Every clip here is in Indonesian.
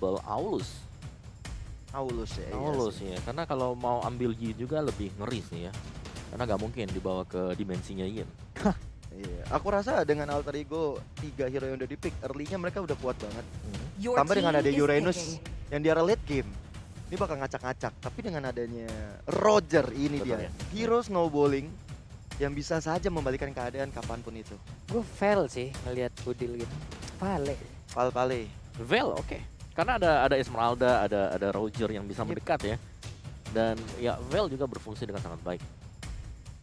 probable Aulus. Aulus ya. Aulus ya, karena kalau mau ambil Yi juga lebih ngeri sih ya. Karena nggak mungkin dibawa ke dimensinya Yin. Iya, aku rasa dengan alter ego 3 hero yang udah di-pick, early-nya mereka udah kuat banget. Your Tambah dengan team ada is Uranus picking. yang di arah late game. Ini bakal ngacak-ngacak, tapi dengan adanya Roger ini Betul dia. ya. Hero snowballing yang bisa saja membalikan keadaan kapanpun itu. Gue fail sih ngelihat Udil gitu. Vale. Pal-pale. Vel oke. Karena ada Esmeralda, ada Roger yang bisa mendekat ya. Dan ya Vel juga berfungsi dengan sangat baik.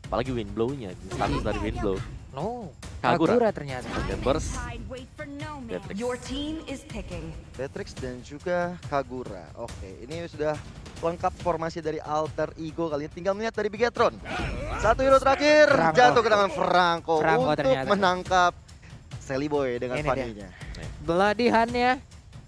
Apalagi Windblow-nya, status dari Windblow. No. Kagura. Kagura ternyata. Dan Burst, Tide wait for no man. Beatrix. Your team is picking. Beatrix dan juga Kagura. Oke, ini sudah lengkap formasi dari alter ego kali ini. Tinggal melihat dari Bigetron. Satu hero terakhir Franco. jatuh ke tangan Franco Franco untuk ternyata. menangkap Sally Boy dengan Ini dia. Fanny-nya. Beladihannya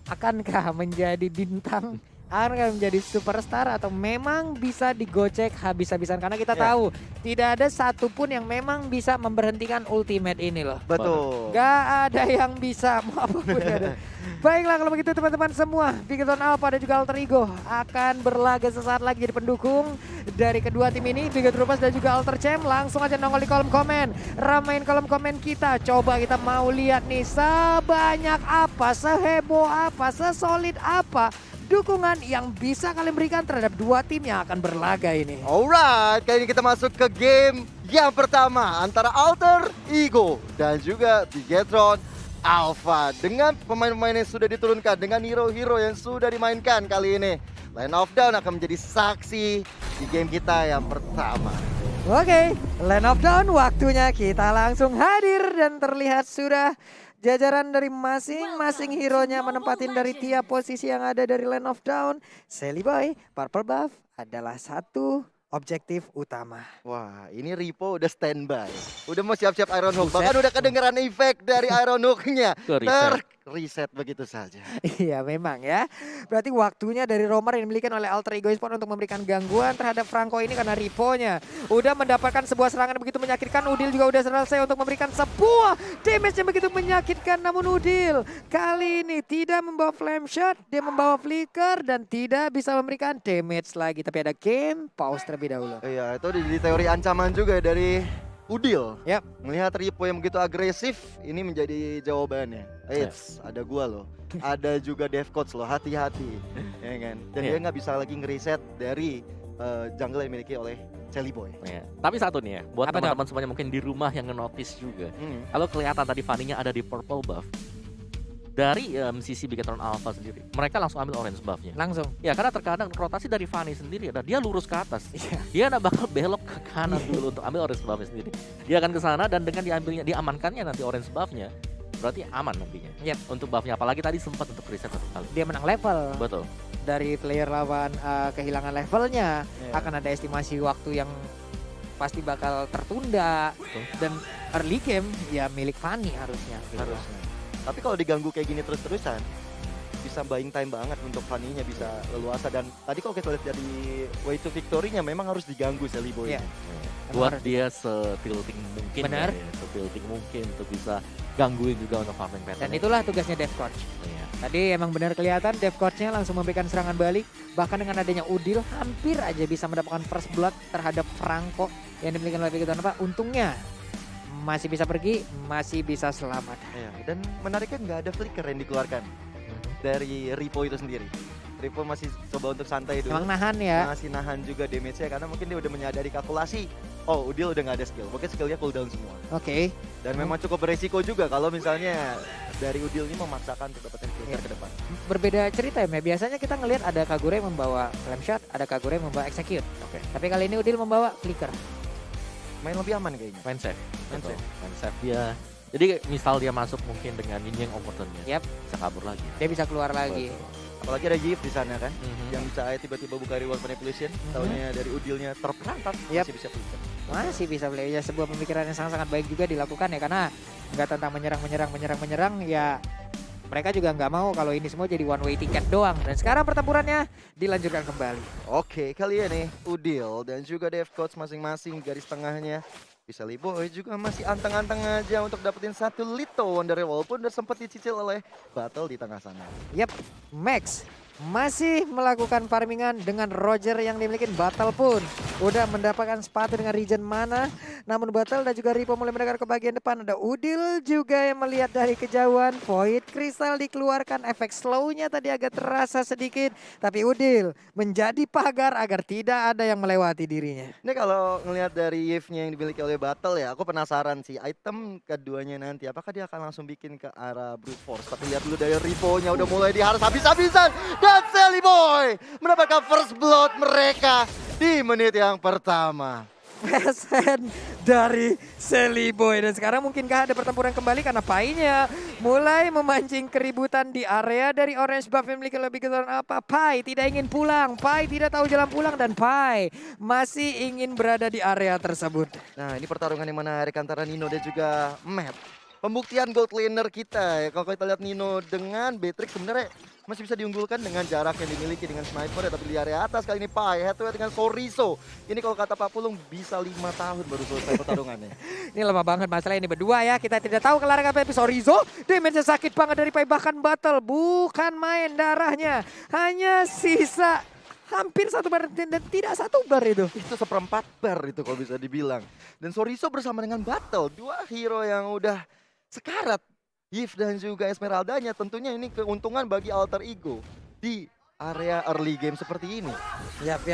akankah menjadi bintang? Akankah menjadi superstar atau memang bisa digocek habis-habisan? Karena kita Ya. tahu tidak ada satupun yang memang bisa memberhentikan ultimate ini loh. Betul. Gak ada yang bisa, mau apapun gak ada. Baiklah kalau begitu teman-teman semua, Bigetron Alpha dan juga Alter Ego akan berlaga sesaat lagi jadi pendukung dari kedua tim ini, Bigetron Rupas dan juga Alter Champ. Langsung aja nongol di kolom komen, ramein kolom komen kita. Coba kita mau lihat nih sebanyak apa, seheboh apa, sesolid apa dukungan yang bisa kalian berikan terhadap dua tim yang akan berlaga ini. Alright, kali ini kita masuk ke game yang pertama antara Alter Ego dan juga Bigetron Alpha. Dengan pemain-pemain yang sudah diturunkan, dengan hero-hero yang sudah dimainkan kali ini, Line of Down akan menjadi saksi di game kita yang pertama. Oke, Land of Dawn waktunya kita langsung hadir dan terlihat sudah jajaran dari masing-masing hero-nya menempatin dari tiap posisi yang ada dari Land of Dawn. Sally Boy, Purple Buff adalah satu objektif utama. Wah, ini Ripo udah standby. Udah mau siap-siap Iron Hook. Buset. Bahkan udah kedengeran efek dari Iron Hook-nya. Ke-reset. Reset begitu saja. Iya memang ya. Berarti waktunya dari Romer yang dimiliki oleh Alter Ego Esports untuk memberikan gangguan terhadap Franco ini karena Ripo-nya udah mendapatkan sebuah serangan yang begitu menyakitkan. Udil juga udah selesai untuk memberikan sebuah damage yang begitu menyakitkan. Namun Udil kali ini tidak membawa flame shot, dia membawa flicker dan tidak bisa memberikan damage lagi. Tapi ada game pause terlebih dahulu. Iya, itu di teori ancaman juga dari Udil. Yap. Melihat Ripo yang begitu agresif, ini menjadi jawabannya. Eits, ada gua loh. Ada juga Dev Coach loh, hati-hati. Ya kan? Dan Iya. dia nggak bisa lagi ngereset dari jungle yang dimiliki oleh Sally Boy. Ya. Tapi satu nih ya, buat Apa tuh? teman-teman semuanya mungkin di rumah yang nge-notice juga. Hmm. Kalau kelihatan tadi Fanny-nya ada di purple buff, dari sisi Bigetron Alpha sendiri, mereka langsung ambil orange buff-nya. Langsung. Ya karena terkadang rotasi dari Fanny sendiri, dia lurus ke atas. Iya. Dia nggak bakal belok ke kanan dulu untuk ambil orange buff-nya sendiri. Dia akan ke sana dan dengan diamankannya nanti orange buff-nya, berarti aman nantinya. Yap. Untuk buff-nya, apalagi tadi sempat untuk reset satu kali. Dia menang level. Betul. Dari player lawan kehilangan levelnya, Iya. akan ada estimasi waktu yang pasti bakal tertunda. Dan early game ya milik Fanny harusnya. Harusnya. Tapi kalau diganggu kayak gini terus-terusan, bisa buying time banget untuk Fanny-nya bisa leluasa. Dan tadi kalau kita lihat dari way to victory-nya memang harus diganggu Sally Boy. Iya. Buat harus dia setilting mungkin. Benar. Ya, setilting mungkin untuk bisa gangguin juga untuk farming pattern. Dan itulah tugasnya Dev Coach. Iya. Tadi emang benar kelihatan Dev Coach-nya langsung memberikan serangan balik. Bahkan dengan adanya Udil hampir aja bisa mendapatkan first blood terhadap Franco yang dimiliki oleh Bigetron apa? Untungnya masih bisa pergi, masih bisa selamat. Iya. Dan menariknya nggak ada flicker yang dikeluarkan dari Ripo itu sendiri. Ripo masih coba untuk santai dulu. Emang nahan ya. Masih nahan juga damage-nya karena mungkin dia udah menyadari kalkulasi. Oh, Udil udah nggak ada skill. Mungkin skillnya cooldown semua. Oke. Dan memang cukup beresiko juga kalau misalnya dari Udil ini memaksakan untuk dapetin flicker Iya. ke depan. Berbeda cerita ya. Biasanya kita ngelihat ada Kagura yang membawa flame shot, ada Kagura yang membawa execute. Oke. Tapi kali ini Udil membawa flicker. Main lebih aman kayaknya. Main safe. Main Betul. safe. Main safe dia. Jadi misal dia masuk mungkin dengan Yin Yang Overturn-nya. Yap. Bisa kabur lagi. Dia bisa keluar lagi. Betul. Apalagi ada Yip di sana kan. Mhm. Yang bisa tiba-tiba buka reward manipulation. Taunya dari Udilnya terperangkap. Yap. Masih bisa flicker. Masih bisa beli ya, sebuah pemikiran yang sangat-sangat baik juga dilakukan ya, karena nggak tentang menyerang ya mereka juga nggak mau kalau ini semua jadi one way ticket doang. Dan sekarang pertempurannya dilanjutkan kembali. Oke, kali ini Udil dan juga Dev Coach masing-masing garis tengahnya Sally Boy juga masih anteng-anteng aja untuk dapetin satu Little Wonder walaupun udah sempat dicicil oleh Battle di tengah sana. Yap, Max masih melakukan farmingan dengan Roger yang dimiliki. Battle pun udah mendapatkan sepatu dengan regen mana. Namun Battle dan juga Ripo mulai mendekat ke bagian depan. Ada Udil juga yang melihat dari kejauhan. Void Crystal dikeluarkan. Efek slownya tadi agak terasa sedikit. Tapi Udil menjadi pagar agar tidak ada yang melewati dirinya. Ini kalau ngelihat dari Yves-nya yang dimiliki oleh Battle ya, aku penasaran sih item keduanya nanti apakah dia akan langsung bikin ke arah Brute Force. Tapi lihat dulu dari Ripo-nya udah mulai diharus habis-habisan. Dan Sally Boy mendapatkan first blood mereka di menit yang pertama. Pesen dari Sally Boy. Dan sekarang mungkinkah ada pertempuran kembali karena Pai-nya mulai memancing keributan di area dari Orange Buff yang memiliki lebih keseluruhan apa. Pai tidak ingin pulang, Pai tidak tahu jalan pulang dan Pai masih ingin berada di area tersebut. Nah ini pertarungan yang menarik antara Nino dan juga Matt. Pembuktian gold laner kita ya. Kalau kita lihat Nino dengan Beatrix sebenarnya masih bisa diunggulkan dengan jarak yang dimiliki dengan sniper ya. Tapi di area atas kali ini Pai head to head dengan Soriso. Ini kalau kata Pak Pulung bisa 5 tahun baru selesai pertarungannya. Ini lama banget masalah ini berdua ya. Kita tidak tahu kelarangan apa Soriso. Damage sakit banget dari Pai. Bahkan Battle bukan main darahnya. Hanya sisa hampir 1 bar dan tidak 1 bar itu. Itu seperempat bar itu kalau bisa dibilang. Dan Soriso bersama dengan Battle. 2 hero yang udah sekarat. Yves dan juga Esmeraldanya tentunya ini keuntungan bagi Alter Ego di area early game seperti ini. Yap.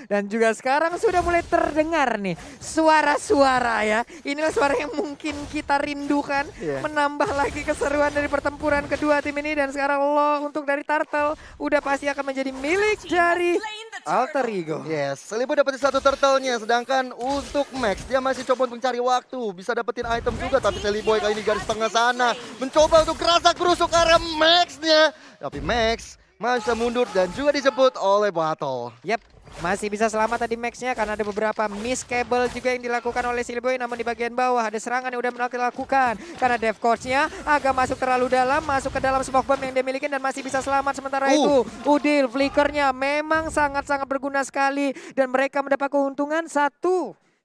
Dan juga sekarang sudah mulai terdengar nih suara-suara ya. Inilah suara yang mungkin kita rindukan. Menambah lagi keseruan dari pertempuran kedua tim ini. Dan sekarang lo untuk dari Turtle udah pasti akan menjadi milik dari Alter Ego. Yes, Selibo dapetin 1 turtle-nya. Sedangkan untuk Max dia masih coba untuk mencari waktu. Bisa dapetin item juga tapi Seliboy kali ini garis tengah sana. Mencoba untuk kerasa kerusuk area Max-nya. Tapi Max masih mundur dan juga dijemput oleh Battle. Yap, masih bisa selamat tadi Max-nya karena ada beberapa miss cable juga yang dilakukan oleh Seliboy. Namun di bagian bawah ada serangan yang udah dilakukan karena Dev Coach-nya agak masuk terlalu dalam, masuk ke dalam smoke bomb yang dia miliki dan masih bisa selamat. Sementara itu Udil flickernya memang sangat-sangat berguna sekali dan mereka mendapat keuntungan 1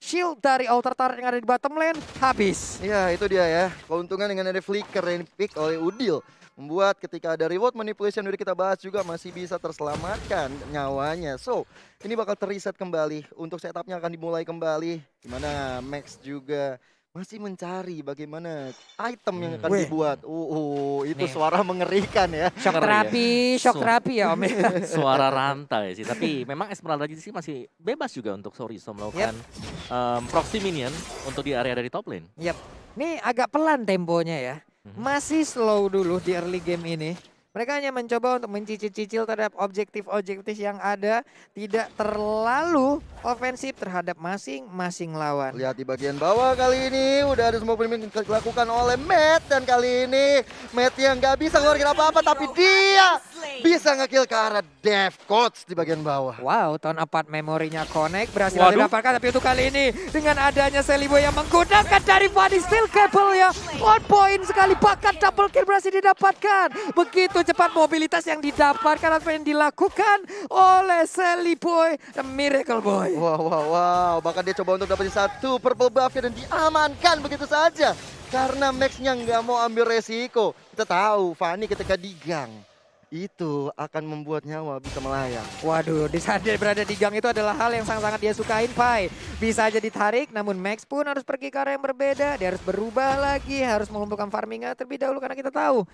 shield dari Alter Turret yang ada di bottom lane habis. Ya itu dia ya, keuntungan dengan ada flicker yang pick oleh Udil. Membuat ketika ada reward manipulation udah kita bahas juga masih bisa terselamatkan nyawanya. So ini bakal terreset kembali untuk setupnya akan dimulai kembali. Dimana Max juga masih mencari bagaimana item yang akan dibuat. Itu nih. Suara mengerikan ya. Shock terapi ya Om. Suara rantai sih, tapi memang Esmeralda sih masih bebas juga untuk Soriso melakukan proxy minion untuk di area dari top lane. Yap, ini agak pelan temponya ya. Masih slow dulu di early game ini. Mereka hanya mencoba untuk mencicil-cicil terhadap objektif-objektif yang ada. Tidak terlalu ofensif terhadap masing-masing lawan. Lihat di bagian bawah kali ini udah ada semua yang dilakukan oleh Matt. Dan kali ini Matt yang gak bisa ngeluarin apa-apa. Tapi dia bisa nge-kill ke arah Dev Coach di bagian bawah. Wow, tahun apart memorinya connect. Berhasil didapatkan. Tapi untuk kali ini dengan adanya Seliboy yang menggunakan dari body steel cable ya. On point sekali. Bahkan double kill berhasil didapatkan. Begitu cepat mobilitas yang didapatkan apa yang dilakukan oleh Seliboy, The Miracle Boy. Wow. Bahkan dia coba untuk dapetin 1 purple buff-nya dan diamankan begitu saja. Karena Max-nya nggak mau ambil resiko. Kita tahu Fanny ketika digang itu akan membuat nyawa bisa melayang. Waduh, di saat dia berada di gang itu adalah hal yang sangat-sangat dia sukain, Pai. Bisa aja ditarik, namun Max pun harus pergi ke arah yang berbeda. Dia harus berubah lagi, harus mengumpulkan farmingnya terlebih dahulu karena kita tahu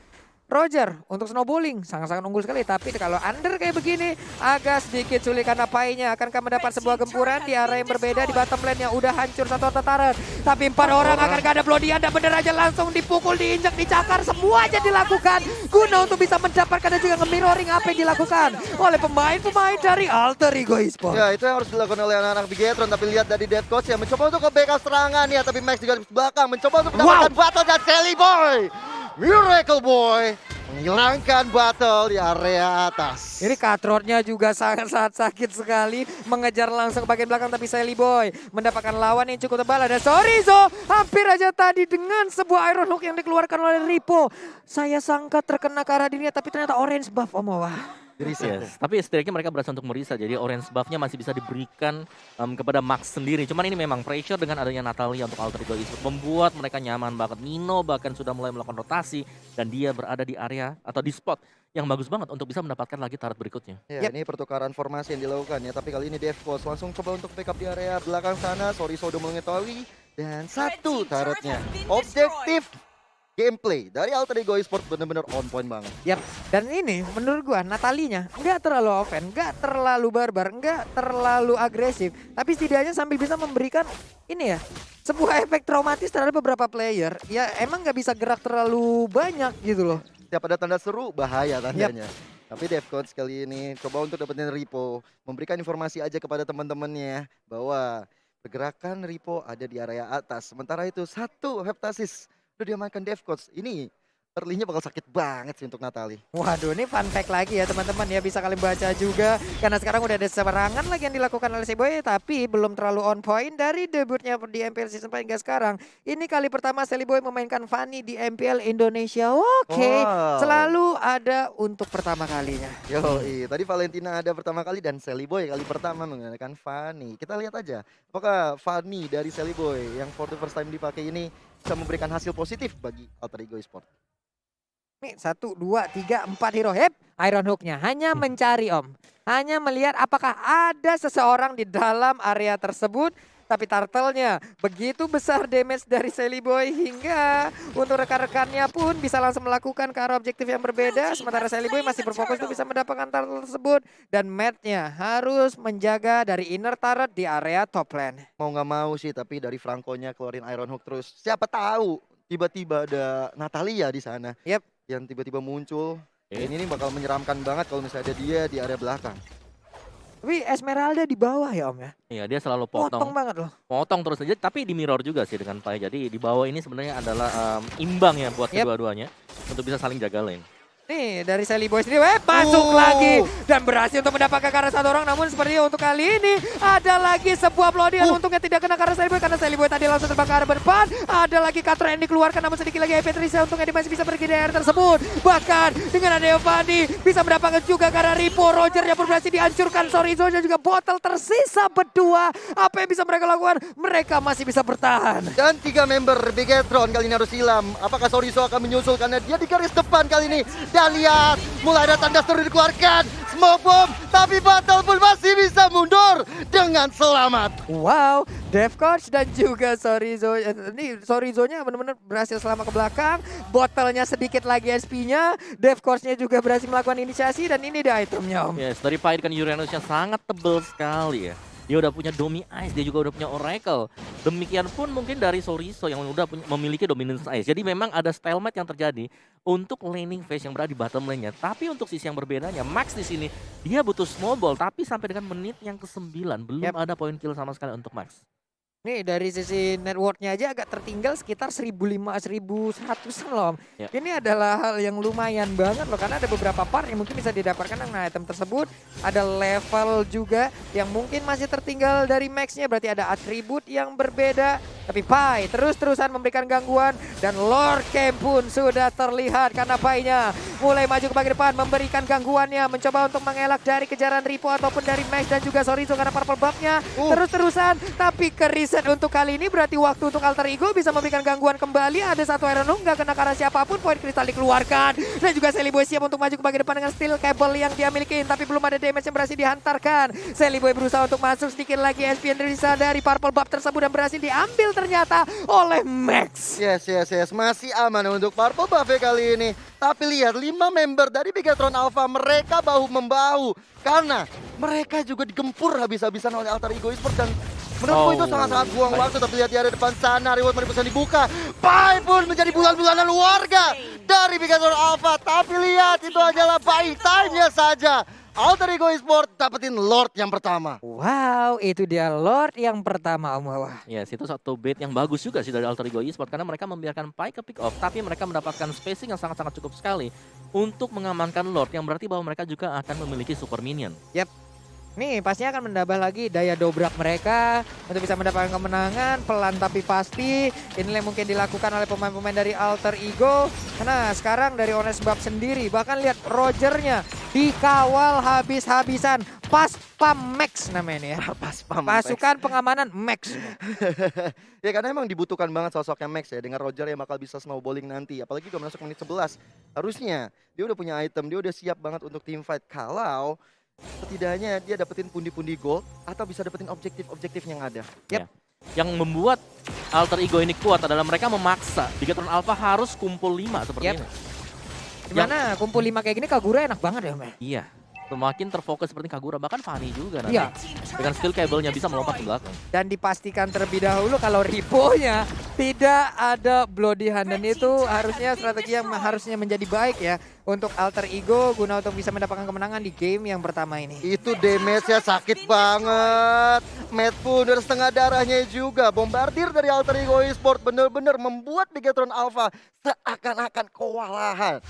Roger untuk snowballing sangat-sangat unggul sekali. Tapi kalau under kayak begini agak sedikit sulit karena Pai-nya akankah mendapat sebuah gempuran di area yang berbeda. Di bottom lane yang udah hancur 1 turret. Tapi 4 orang akankah ada Bloody Anda bener aja langsung dipukul, diinjak, dicakar. Semua aja dilakukan guna untuk bisa mendapatkan dan juga nge-mirroring apa yang dilakukan oleh pemain-pemain dari Alter Ego Esports. Ya itu yang harus dilakukan oleh anak-anak Bigetron. Tapi lihat dari Dead Coach ya mencoba untuk ke backup serangan ya. Tapi Max juga di belakang mencoba untuk mendapatkan battle dan Seliboy. Miracle Boy menghilangkan battle di area atas. Ini cutthroat-nya juga sangat-sangat sakit sekali. Mengejar langsung ke bagian belakang tapi Seliboy mendapatkan lawan yang cukup tebal. Ada Soriso hampir aja tadi dengan sebuah Iron Hook yang dikeluarkan oleh Ripo. Saya sangka terkena ke arah dirinya tapi ternyata orange buff Om Wah. Gerisah. Yes, tapi setidaknya mereka berhasil untuk merisa. Jadi orange buff-nya masih bisa diberikan kepada Max sendiri. Cuman ini memang pressure dengan adanya Natalia untuk Alter Ego Esports membuat mereka nyaman banget. Nino bahkan sudah mulai melakukan rotasi dan dia berada di area atau di spot yang bagus banget untuk bisa mendapatkan lagi turret berikutnya. Ya, ini pertukaran formasi yang dilakukan ya. Tapi kali ini Devcoast langsung coba untuk backup di area belakang sana. Sorry sudah mengetahui. Dan satu turretnya. Objektif gameplay dari Alter Ego Esports benar-benar on point banget. Yap, dan ini menurut gua Natalinya nggak terlalu offense, nggak terlalu barbar, nggak terlalu agresif, tapi setidaknya sambil bisa memberikan ini ya sebuah efek traumatis terhadap beberapa player. Ya emang nggak bisa gerak terlalu banyak gitu loh. Setiap ada tanda seru bahaya tandanya. Tapi Devcoast kali ini coba untuk dapetin Ripo, memberikan informasi aja kepada teman-temannya bahwa pergerakan Ripo ada di area atas. Sementara itu satu Heptasis udah diamankan Devcoast. Ini early-nya bakal sakit banget sih untuk Natali. Waduh, ini fun fact lagi ya teman-teman ya, bisa kalian baca juga karena sekarang udah ada serangan lagi yang dilakukan oleh Seliboy tapi belum terlalu on point dari debutnya di MPL season hingga sekarang. Ini kali pertama Seliboy memainkan Fanny di MPL Indonesia. Oke, Wow. selalu ada untuk pertama kalinya. Yoi, tadi Valentina ada pertama kali dan Seliboy kali pertama menggunakan Fanny. Kita lihat aja apakah Fanny dari Seliboy yang for the first time dipakai ini bisa memberikan hasil positif bagi Alter Ego Esports. Nih 1, 2, 3, 4 hero. Hep, Iron Hook-nya hanya mencari Om. Hanya melihat apakah ada seseorang di dalam area tersebut. Tapi turtle-nya begitu besar damage dari Seliboy hingga untuk rekan-rekannya pun bisa langsung melakukan ke arah objektif yang berbeda. Sementara Seliboy masih berfokus untuk bisa mendapatkan turtle tersebut. Dan Matt-nya harus menjaga dari inner turret di area top lane. Mau nggak mau sih, tapi dari Franco-nya keluarin Iron Hook terus. Siapa tahu tiba-tiba ada Natalia di sana. Yep. Yang tiba-tiba muncul. Ini bakal menyeramkan banget kalau misalnya ada dia di area belakang. Tapi Esmeralda di bawah ya Om ya. Iya, dia selalu Potong potong. banget loh. Potong terus aja, tapi di mirror juga sih dengan Pai. Jadi di bawah ini sebenarnya adalah imbang ya buat Yep. kedua-duanya untuk bisa saling jaga lane. Nih dari Seliboy sendiri masuk lagi dan berhasil untuk mendapatkan karena satu orang, namun sepertinya untuk kali ini ada lagi sebuah bloody yang untungnya tidak kena karena Seliboy tadi langsung terbang ke arah berdepan. Ada lagi Katro yang dikeluarkan namun sedikit lagi Epetrisa untungnya dia masih bisa pergi dari area tersebut. Bahkan dengan ada Fanny bisa mendapatkan juga karena Ripo, Roger yang berhasil dihancurkan, Sorizo dan juga Bottle tersisa berdua. Apa yang bisa mereka lakukan? Mereka masih bisa bertahan. Dan 3 member Bigetron kali ini harus hilang. Apakah Sorizo akan menyusul karena dia di garis depan kali ini. Dan lihat, mulai ada tanda seru dikeluarkan. Smoke bomb, tapi Battle pun masih bisa mundur dengan selamat. Wow, Devcoach dan juga Sorizo. Ini Sorizo-nya benar-benar berhasil selama ke belakang. Botolnya sedikit lagi SP-nya. Devcoach-nya juga berhasil melakukan inisiasi dan ini dia itemnya Om. Yes, dari Pai kan Uranusnya sangat tebal sekali ya. Dia udah punya Domi Ice, dia juga udah punya Oracle. Demikian pun mungkin dari Sorizo yang udah memiliki Dominance Ice. Jadi memang ada stalemate yang terjadi untuk laning phase yang berada di bottom lane-nya. Tapi untuk sisi yang berbedanya, Max di sini dia butuh snowball. Tapi sampai dengan menit yang ke-9 belum ada poin kill sama sekali untuk Max. Nih dari sisi network-nya aja agak tertinggal sekitar 1.100-an loh Om. Yep. Ini adalah hal yang lumayan banget loh karena ada beberapa part yang mungkin bisa didapatkan dengan item tersebut. Ada level juga yang mungkin masih tertinggal dari Max-nya, berarti ada atribut yang berbeda. Tapi Pai terus-terusan memberikan gangguan dan Lord Camp pun sudah terlihat karena Pai-nya mulai maju ke bagian depan memberikan gangguannya, mencoba untuk mengelak dari kejaran Ripo ataupun dari Max dan juga Sorizo karena purple buff-nya terus-terusan. Tapi keris untuk kali ini berarti waktu untuk Alter Ego bisa memberikan gangguan kembali. Ada satu Iron Hook nggak kena karena siapapun, poin kristal dikeluarkan dan juga Seliboy siap untuk maju ke bagian depan dengan steel cable yang dia miliki, tapi belum ada damage yang berhasil dihantarkan. Seliboy berusaha untuk masuk sedikit lagi, SP Andrisa dari purple buff tersebut dan berhasil diambil ternyata oleh Max. Yes, masih aman untuk Purple Buff kali ini. Tapi lihat 5 member dari Bigetron Alpha, mereka bahu-membahu karena mereka juga digempur habis-habisan oleh Alter Ego Esports dan menurutku itu sangat-sangat buang waktu. Tapi lihat di area depan sana, reward mereka dibuka. Pai pun menjadi bulan-bulanan warga dari Bigetron Alpha. Tapi lihat, itu adalah buying time-nya saja. Alter Ego Esports dapetin Lord yang pertama. Wow, itu dia Lord yang pertama Om Wawah. Yes, itu satu bait yang bagus juga sih dari Alter Ego Esports karena mereka membiarkan Pai ke pick off, tapi mereka mendapatkan spacing yang sangat-sangat cukup sekali untuk mengamankan Lord, yang berarti bahwa mereka juga akan memiliki super minion. Yap. Nih pastinya akan menambah lagi daya dobrak mereka untuk bisa mendapatkan kemenangan. Pelan tapi pasti. Inilah yang mungkin dilakukan oleh pemain-pemain dari Alter Ego. Karena sekarang dari Honest Bab sendiri, bahkan lihat Rogernya dikawal habis-habisan. Pas Pam Max namanya ini ya. Pas pam. Pasukan pengamanan Max. Ya karena emang dibutuhkan banget sosoknya Max ya. Dengan Roger yang bakal bisa snowballing nanti. Apalagi udah masuk menit 11. Harusnya dia udah punya item, dia udah siap banget untuk team fight. Kalau setidaknya dia dapetin pundi-pundi gold atau bisa dapetin objektif-objektif yang ada. Ya. Yang membuat Alter Ego ini kuat adalah mereka memaksa Bigetron Alpha harus kumpul 5 seperti Yap. ini. Dimana kumpul 5 kayak gini Kagura enak banget ya, Mbak. Iya. Semakin terfokus seperti Kagura, bahkan Fanny juga nanti. Iya. Dengan skill kabelnya bisa melompat ke belakang. Dan dipastikan terlebih dahulu kalau Ripo-nya tidak ada Bloody Hand. Dan itu harusnya strategi yang harusnya menjadi baik ya untuk Alter Ego guna untuk bisa mendapatkan kemenangan di game yang pertama ini. Itu damage-nya sakit banget. Matt pun dari setengah darahnya juga. Bombardir dari Alter Ego Esport bener-bener membuat Bigetron Alpha seakan-akan kewalahan.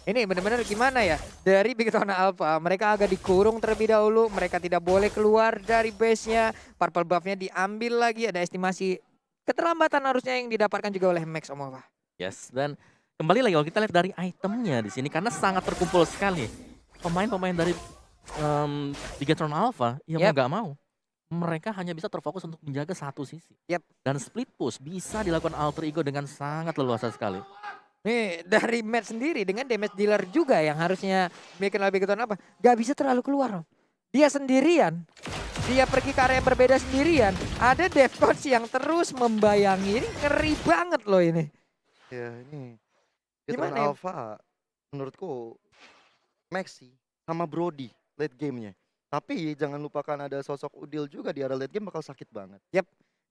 Ini benar-benar gimana ya? Dari Bigetron Alpha, mereka agak dikurung terlebih dahulu. Mereka tidak boleh keluar dari base-nya. Purple buff-nya diambil lagi. Ada estimasi keterlambatan harusnya yang didapatkan juga oleh Max Omova. Yes, dan kembali lagi kalau kita lihat dari itemnya di sini karena sangat terkumpul sekali. Pemain-pemain dari Bigetron Alpha yang mau nggak mau, mereka hanya bisa terfokus untuk menjaga satu sisi. Dan split push bisa dilakukan Alter Ego dengan sangat leluasa sekali. Nih dari match sendiri dengan damage dealer juga yang harusnya bikin lebih Bigetron apa? Gak bisa terlalu keluar. Dia sendirian. Dia pergi ke area yang berbeda sendirian. Ada Defcoach yang terus membayangi. Ini ngeri banget loh ini. Ya ini Gimana Bigetron ya? Alpha menurutku Maxi sama Brody late gamenya. Tapi jangan lupakan ada sosok Udil juga di area late game bakal sakit banget.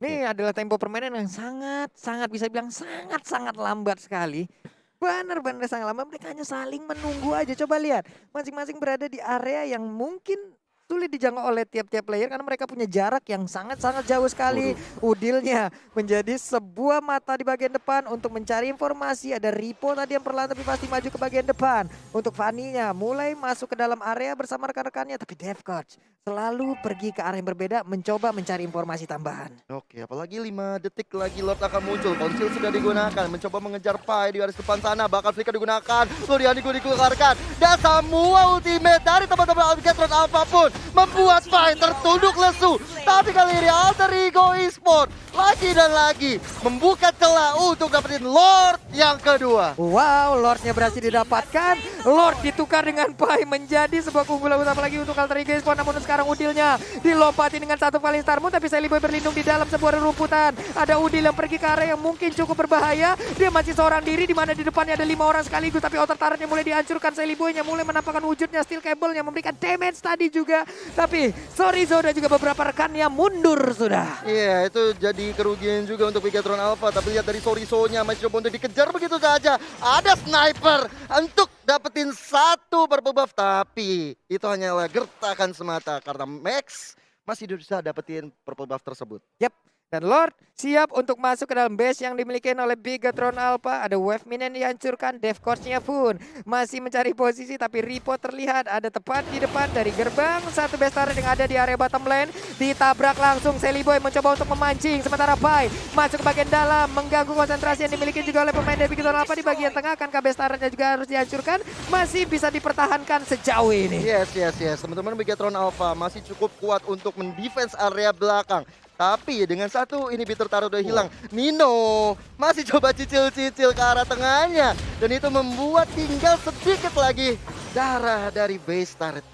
Ini adalah tempo permainan yang sangat bisa bilang sangat lambat sekali. Benar-benar sangat lambat. Mereka hanya saling menunggu aja. Coba lihat. Masing-masing berada di area yang mungkin sulit dijangkau oleh tiap-tiap player karena mereka punya jarak yang sangat jauh sekali. Udilnya menjadi sebuah mata di bagian depan untuk mencari informasi. Ada Ripo tadi yang perlahan tapi pasti maju ke bagian depan. Untuk Fanny-nya mulai masuk ke dalam area bersama rekan-rekannya. Tapi Defcoach selalu pergi ke area yang berbeda mencoba mencari informasi tambahan. Oke, apalagi 5 detik lagi Lord akan muncul. Konsil sudah digunakan, mencoba mengejar Pai di garis depan sana. Bakal flicker digunakan, Florian dikeluarkan. Dan semua ultimate dari teman-teman Bigetron Alpha pun membuat Pai tertunduk lesu. Tapi kali ini Alter Ego Esport lagi dan lagi membuka celah untuk dapetin Lord yang kedua. Wow, Lordnya berhasil didapatkan. Lord ditukar dengan Pai menjadi sebuah keunggulan utama lagi untuk Alter Ego Esport. Namun sekarang Udilnya dilompati dengan satu Falling Star Moon. Tapi Sally Boy berlindung di dalam sebuah rerumputan. Ada Udil yang pergi ke area yang mungkin cukup berbahaya. Dia masih seorang diri di mana di depannya ada 5 orang sekaligus. Tapi outer turret-nya mulai dihancurkan. Sally Boy-nya mulai menampakkan wujudnya. Steel cable-nya memberikan damage tadi juga. Tapi Sorizo dan juga beberapa rekannya mundur sudah. Iya, itu jadi kerugian juga untuk Bigetron Alpha. Tapi lihat dari Sorizo-nya masih coba untuk dikejar begitu saja. Ada sniper untuk dapetin satu purple buff. Tapi itu hanyalah gertakan semata karena Max masih bisa dapetin purple buff tersebut. Yap. Dan Lord siap untuk masuk ke dalam base yang dimiliki oleh Bigetron Alpha. Ada wave minion yang dihancurkan. Defcoach-nya pun masih mencari posisi. Tapi Ripo terlihat ada tepat di depan dari gerbang. Satu base turret yang ada di area bottom lane. Ditabrak langsung. Sally Boy mencoba untuk memancing. Sementara Pai masuk ke bagian dalam. Mengganggu konsentrasi yang dimiliki juga oleh pemain dari Bigetron Alpha di bagian tengah. Akankah base turretnya juga harus dihancurkan? Masih bisa dipertahankan sejauh ini. Yes. Teman-teman Bigetron Alpha masih cukup kuat untuk mendefense area belakang. Tapi dengan satu inhibitor taruh udah hilang, Nino masih coba cicil-cicil ke arah tengahnya. Dan itu membuat tinggal sedikit lagi darah dari base turret.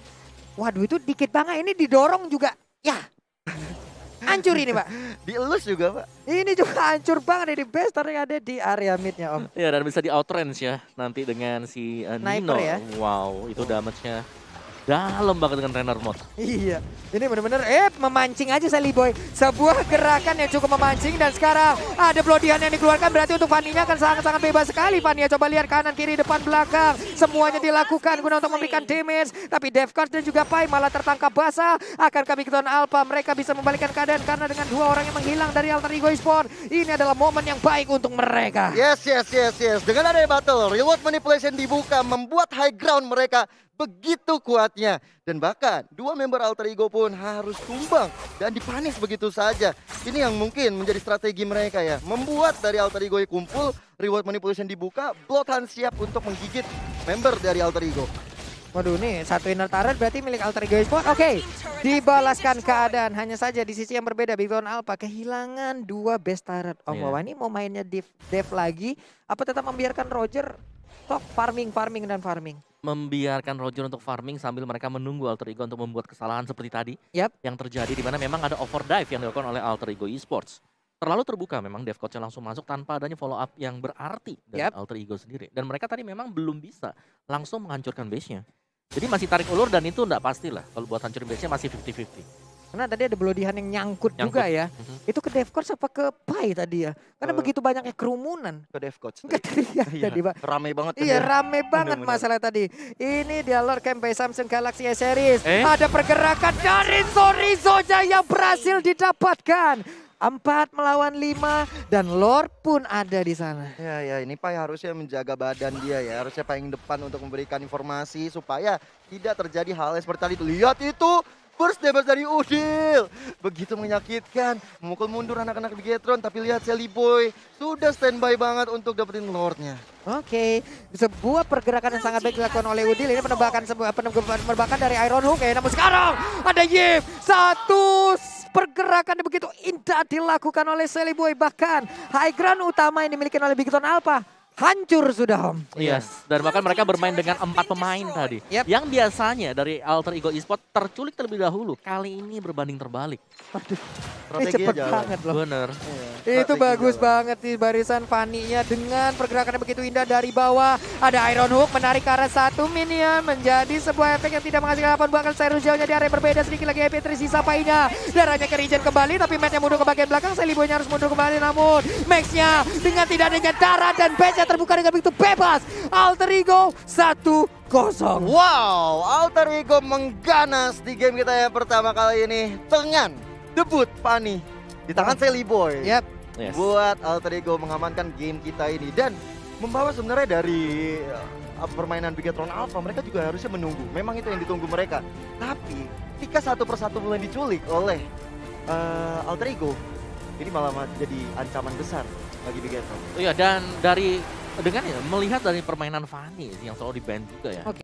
Waduh, itu dikit banget. Ini didorong juga. Ya, hancur ini, Pak. Dielus juga, Pak. Ini juga hancur banget. Ini base turret yang ada di area midnya, Om. Ya, dan bisa di outrange ya nanti dengan si Sniper Nino. ya. Wow, itu damage-nya dalam banget dengan Renner mode. Iya, ini benar-benar memancing aja Sally Boy. Sebuah gerakan yang cukup memancing dan sekarang ada Bloody Hand yang dikeluarkan. Berarti untuk Fanny-nya akan sangat-sangat bebas sekali. Fanny coba lihat kanan, kiri, depan, belakang. Semuanya dilakukan guna untuk memberikan damage. Tapi Defcoach dan juga Pai malah tertangkap basah. Akankah Bigetron Alpha mereka bisa membalikkan keadaan karena dengan 2 orang yang menghilang dari Alter Ego Esport. Ini adalah momen yang baik untuk mereka. Yes. Dengan adanya battle, reward manipulation dibuka membuat high ground mereka begitu kuatnya. Dan bahkan dua member Alter Ego pun harus tumbang dan dipanis begitu saja. Ini yang mungkin menjadi strategi mereka ya. Membuat dari Alter Ego kumpul, reward manipulation dibuka, Bloodhound siap untuk menggigit member dari Alter Ego. Waduh, nih satu inner turret berarti milik Alter Ego Esports. Oke, dibalaskan keadaan. Hanya saja di sisi yang berbeda, Big Tone Alpha kehilangan 2 best turret. Om Iya. Wawa ini mau mainnya dev lagi, apa tetap membiarkan Roger top farming dan farming? Membiarkan Roger untuk farming sambil mereka menunggu Alter Ego untuk membuat kesalahan seperti tadi. Yap. Yang terjadi di mana memang ada overdive yang dilakukan oleh Alter Ego Esports. Terlalu terbuka memang dev coach-nya langsung masuk tanpa adanya follow up yang berarti dari Yap. Alter Ego sendiri. Dan mereka tadi memang belum bisa langsung menghancurkan base-nya. Jadi masih tarik ulur dan itu enggak pastilah. Kalau buat hancurin base-nya masih 50-50. Karena tadi ada Bloodihan yang nyangkut Nyangkut. juga ya. Mhm. Itu ke dev course apa ke Pai tadi ya? Karena Ke- begitu banyaknya kerumunan. Ke Dev Coach. Enggak terlihat Iya, tadi, Pak. ramai banget kan Iya, ya. rame banget Bener-bener. masalah tadi. Ini dia Lord Camp by Samsung Galaxy S Series. Eh? Ada pergerakan dari Sorizoja yang berhasil didapatkan. 4 melawan 5 dan Lord pun ada di sana. Ya, ini Pai harusnya menjaga badan dia ya. Harusnya paling depan untuk memberikan informasi supaya tidak terjadi hal yang seperti tadi. Lihat itu, burst damage dari Udil. Begitu menyakitkan, memukul mundur anak-anak Bigetron. Tapi lihat Sally Boy sudah standby banget untuk dapetin Lordnya. Oke, sebuah pergerakan yang sangat baik dilakukan oleh Udil. Ini penembakan dari Iron Hook ya. Namun sekarang ada Yip. Satu pergerakan yang begitu indah dilakukan oleh Sally Boy. Bahkan high ground utama yang dimiliki oleh Big Tone Alpha hancur sudah, Om. Yes, dan bahkan mereka bermain dengan 4 pemain tadi. Yap. Yang biasanya dari Alter Ego Esports terculik terlebih dahulu. Kali ini berbanding terbalik. Ini Strateginya cepet jalan. banget loh. Bener. Itu Strategi bagus jalan. banget di barisan Fanny-nya dengan pergerakan yang begitu indah dari bawah. Ada Iron Hook menarik ke arah satu minion menjadi sebuah efek yang tidak menghasilkan apapun. Bahkan Cyrus jauhnya di area berbeda, sedikit lagi EP tersisa Pai-nya. Darahnya ke regen kembali tapi Matt-nya mundur ke bagian belakang. Sally Boy-nya harus mundur kembali namun Max-nya dengan tidak adanya darah dan base-nya terbuka dengan begitu bebas. Alter Ego 1-0. Wow, Alter Ego mengganas di game kita yang pertama kali ini dengan debut Fanny di tangan Sally Boy. Yap. Yes. Buat Alter Ego mengamankan game kita ini dan membawa sebenarnya dari permainan Bigetron Alpha, mereka juga harusnya menunggu. Memang itu yang ditunggu mereka. Tapi ketika satu persatu mulai diculik oleh Alter Ego, ini malah jadi ancaman besar bagi Bigetron. Iya, dan dari dengan ya melihat dari permainan Fanny yang selalu di ban juga ya. Oke.